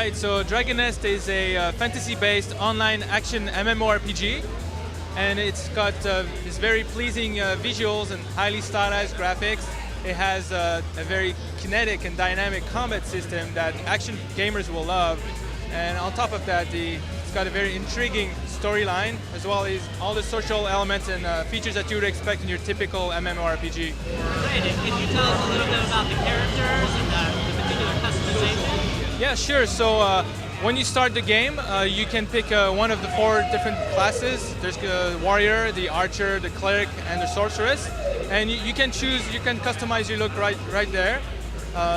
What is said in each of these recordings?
Right, so Dragon Nest is a fantasy-based online action MMORPG, and it's got these very pleasing visuals and highly stylized graphics. It has a very kinetic and dynamic combat system that action gamers will love, and on top of that, it's got a very intriguing storyline, as well as all the social elements and features that you would expect in your typical MMORPG. Great, and can you tell us a little bit about the characters and the particular customization? Yeah, sure. So when you start the game, you can pick one of the 4 different classes. There's the warrior, the archer, the cleric, and the sorceress. And you can choose, you can customize your look right there.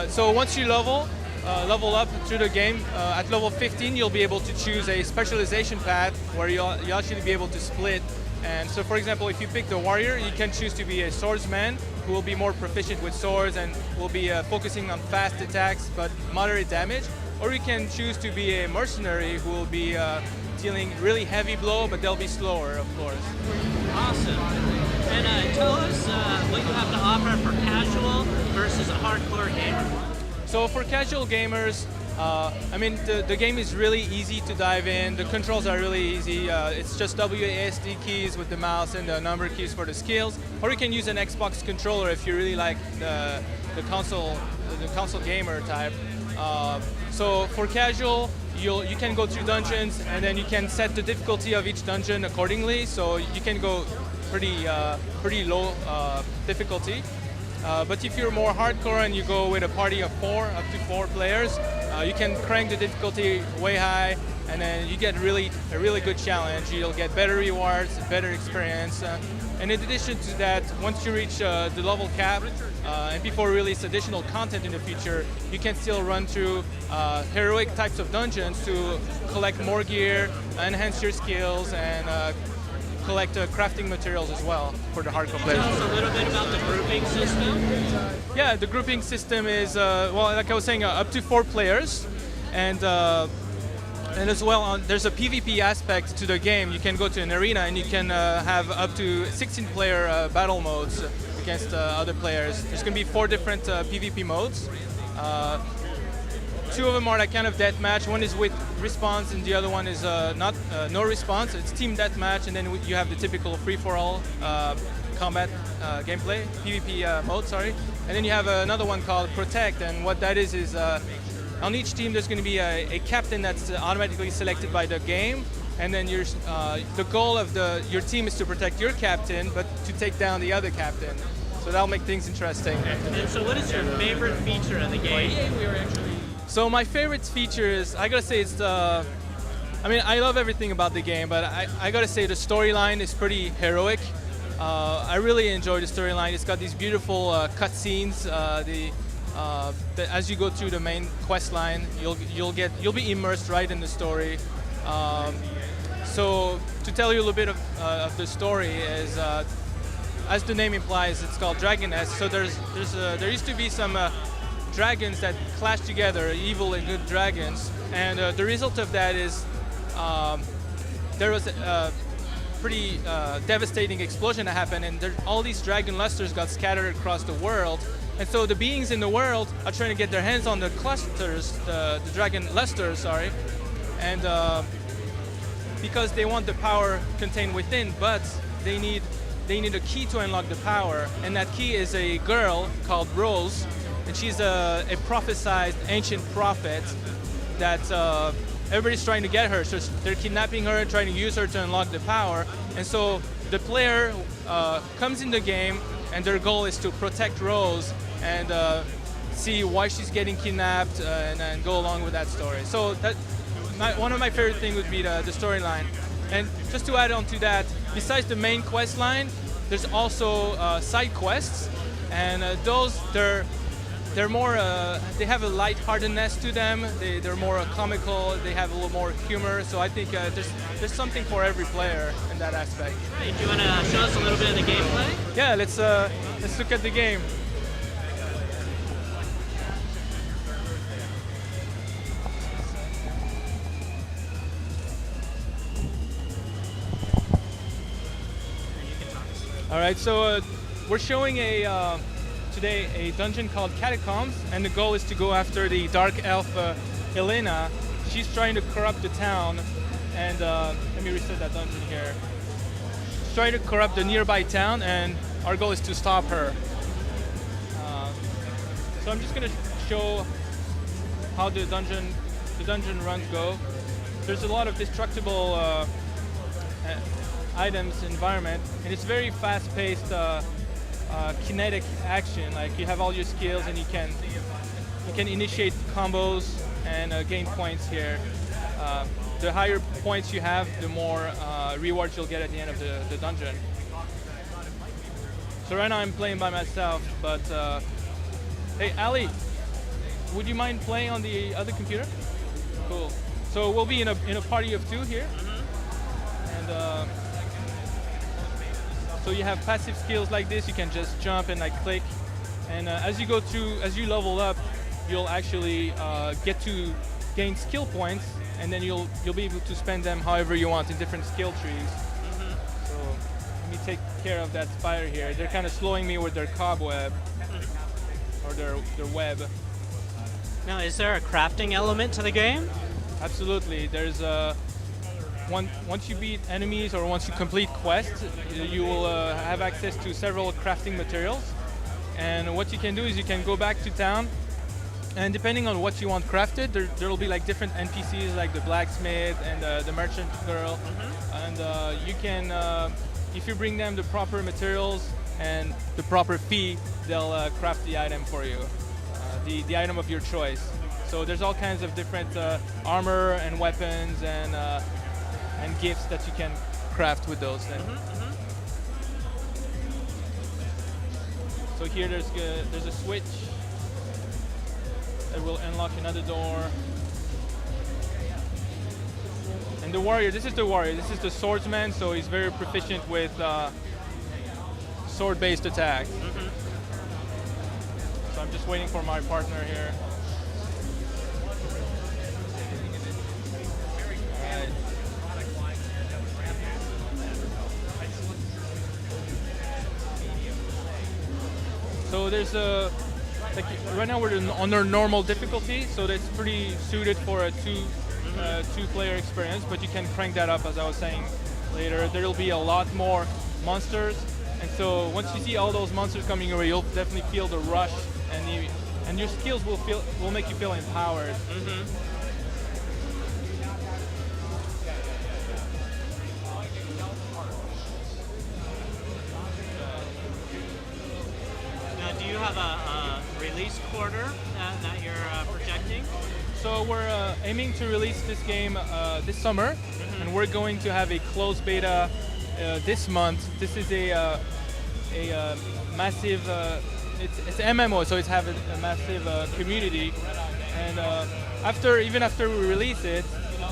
So once you level up through the game, at level 15 you'll be able to choose a specialization path where you'll actually be able to split. And so for example, if you pick the warrior, you can choose to be a swordsman who will be more proficient with swords and will be focusing on fast attacks but moderate damage. Or you can choose to be a mercenary who will be dealing really heavy blow, but they'll be slower, of course. Awesome. And tell us what you have to offer for casual versus a hardcore gamer. So for casual gamers, I mean, the game is really easy to dive in. The controls are really easy. It's just WASD keys with the mouse and the number keys for the skills. Or you can use an Xbox controller if you really like the console gamer type. So for casual, you can go through dungeons, and then you can set the difficulty of each dungeon accordingly. So you can go pretty low difficulty. But if you're more hardcore and you go with a party of 4, up to 4 players, you can crank the difficulty way high, and then you get a really good challenge. You'll get better rewards, better experience. And in addition to that, once you reach the level cap, and before we release additional content in the future, you can still run through heroic types of dungeons to collect more gear, enhance your skills, and collect crafting materials as well for the hardcore players. Tell us a little bit about the grouping system. Yeah, the grouping system is, well, like I was saying, up to 4 players, and as well, there's a PvP aspect to the game. You can go to an arena and you can have up to 16-player battle modes against other players. There's going to be 4 different PvP modes. 2 of them are like kind of deathmatch. One is with response, and the other one is no response. It's team deathmatch, and then you have the typical free-for-all combat gameplay, PvP mode, sorry. And then you have another one called Protect, and what that is on each team there's going to be a captain that's automatically selected by the game, and then the goal of your team is to protect your captain, but to take down the other captain. So that'll make things interesting. And so what is your favorite feature of the game? So my favorite feature is, I gotta say, it's I mean, I love everything about the game, but I gotta say the storyline is pretty heroic. I really enjoy the storyline. It's got these beautiful cutscenes. As you go through the main quest line, you'll be immersed right in the story. So to tell you a little bit of the story is, as the name implies, it's called Dragon Nest. So there used to be some dragons that clash together, evil and good dragons, and the result of that is there was a pretty devastating explosion that happened, and all these dragon lusters got scattered across the world. And so the beings in the world are trying to get their hands on the clusters, the dragon lusters, sorry, and because they want the power contained within, but they need a key to unlock the power, and that key is a girl called Rose, and she's a prophesized ancient prophet that everybody's trying to get her. So they're kidnapping her, trying to use her to unlock the power. And so the player comes in the game, and their goal is to protect Rose and see why she's getting kidnapped, and go along with that story. So one of my favorite things would be the storyline. And just to add on to that, besides the main quest line, there's also side quests, and those they're more, they have a lightheartedness to them. They're more comical. They have a little more humor. So I think there's something for every player in that aspect. Hey, do you want to show us a little bit of the gameplay? Yeah, let's look at the game. All right, so we're showing today a dungeon called Catacombs, and the goal is to go after the dark elf Elena, she's trying to corrupt the town, and let me reset that dungeon here. She's trying to corrupt the nearby town, and our goal is to stop her. So I'm just gonna show how the dungeon runs go. There's a lot of destructible items environment, and it's very fast-paced kinetic action. Like you have all your skills, and you can initiate combos and gain points here. The higher points you have, the more rewards you'll get at the end of the dungeon. So right now I'm playing by myself, but hey, Ali, would you mind playing on the other computer? Cool. So we'll be in a party of 2 here, and so you have passive skills like this. You can just jump and like click, and as you go through, as you level up, you'll actually get to gain skill points, and then you'll be able to spend them however you want in different skill trees. So let me take care of that spider here. They're kind of slowing me with their cobweb or their web. Now, is there a crafting element to the game? Absolutely. There's once you beat enemies or once you complete quests, you will have access to several crafting materials. And what you can do is you can go back to town, and depending on what you want crafted, there will be like different NPCs like the blacksmith and the merchant girl. And you can, if you bring them the proper materials and the proper fee, they'll craft the item for you, the item of your choice. So there's all kinds of different armor and weapons and gifts that you can craft with those things. So here there's a switch that will unlock another door. And the warrior, this is the swordsman, so he's very proficient with sword-based attacks. So I'm just waiting for my partner here. So there's like right now we're on our normal difficulty, so that's pretty suited for a two-player experience. But you can crank that up, as I was saying later. There'll be a lot more monsters, and so once you see all those monsters coming your way, you'll definitely feel the rush, and your skills will make you feel empowered. Do you have a release quarter that you're projecting? So we're aiming to release this game this summer, and we're going to have a closed beta this month. This is a massive, it's MMO, so it's have a massive community. And even after we release it,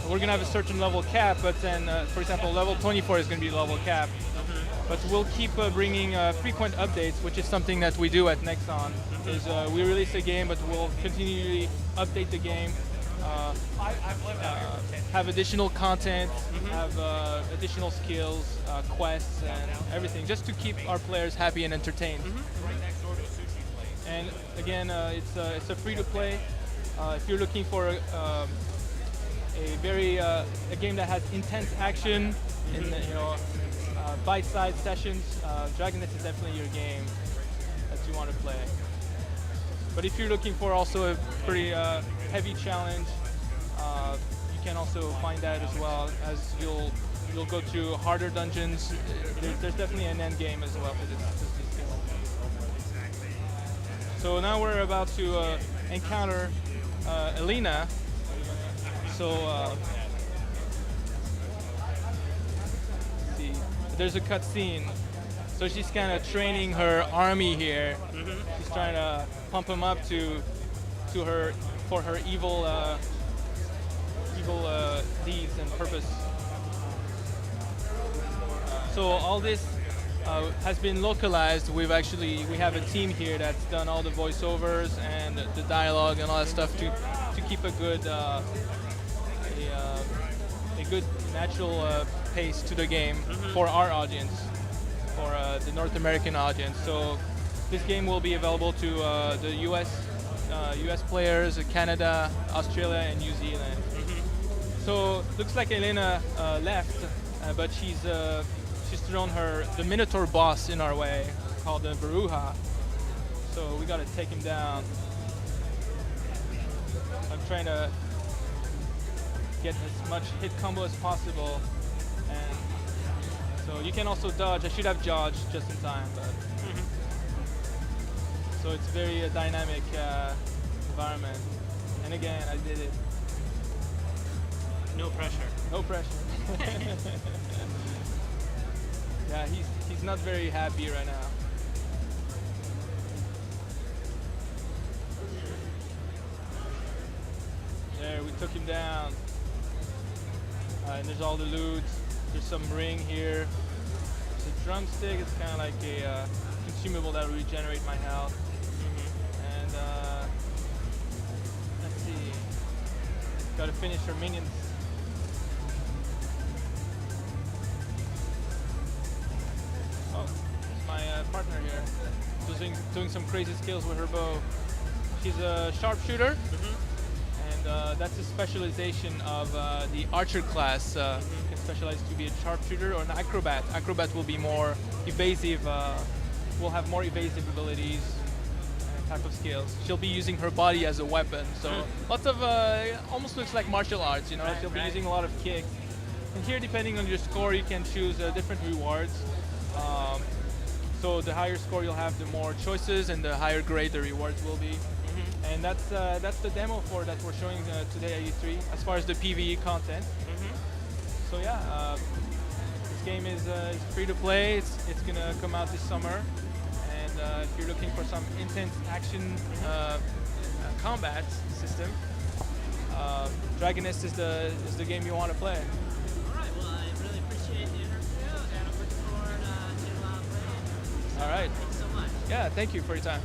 we're gonna have a certain level cap. But then, for example, level 24 is gonna be level cap. But we'll keep bringing frequent updates, which is something that we do at Nexon. Is we release a game, but we'll continually update the game, have additional content, have additional skills, quests, and everything, just to keep our players happy and entertained. And again, it's a free-to-play. If you're looking for a game that has intense action, in bite-sized sessions, Dragoness is definitely your game that you want to play. But if you're looking for also a pretty heavy challenge, you can also find that as well, as you'll go to harder dungeons. There's definitely an end game as well for this game. So now we're about to encounter Elena. So there's a cutscene. So she's kind of training her army here. She's trying to pump them up for her evil deeds and purpose. So all this has been localized. We have a team here that's done all the voiceovers and the dialogue and all that stuff to keep a good natural pace to the game for our audience, for the North American audience. So this game will be available to the US players, Canada, Australia, and New Zealand. So looks like Elena left, but she's thrown the Minotaur boss in our way, called the Veruha. So we gotta take him down. I'm trying to get as much hit combo as possible, and so you can also dodge. I should have dodged just in time, but so it's very dynamic environment. And again, I did it. No pressure. No pressure. Yeah, he's not very happy right now. There, we took him down. And there's all the loot. There's some ring here. There's a drumstick. It's kind of like a consumable that will regenerate my health. And let's see. Got to finish our minions. Oh, it's my partner here. Doing some crazy skills with her bow. She's a sharpshooter. That's a specialization of the archer class. You can specialize to be a sharpshooter or an acrobat. Acrobat will be more evasive, will have more evasive abilities and type of skills. She'll be using her body as a weapon, so lots of, almost looks like martial arts, you know, she'll be using a lot of kicks. And here, depending on your score, you can choose different rewards. So the higher score you'll have, the more choices, and the higher grade the rewards will be. And that's the demo for that we're showing today at E3 as far as the PvE content. So yeah, this game is free to play. It's gonna come out this summer, and if you're looking for some intense action combat system, Dragoness is the game you want to play. All right. Well, I really appreciate the interview, and I'm looking forward to playing. All right. Thanks so much. Yeah. Thank you for your time.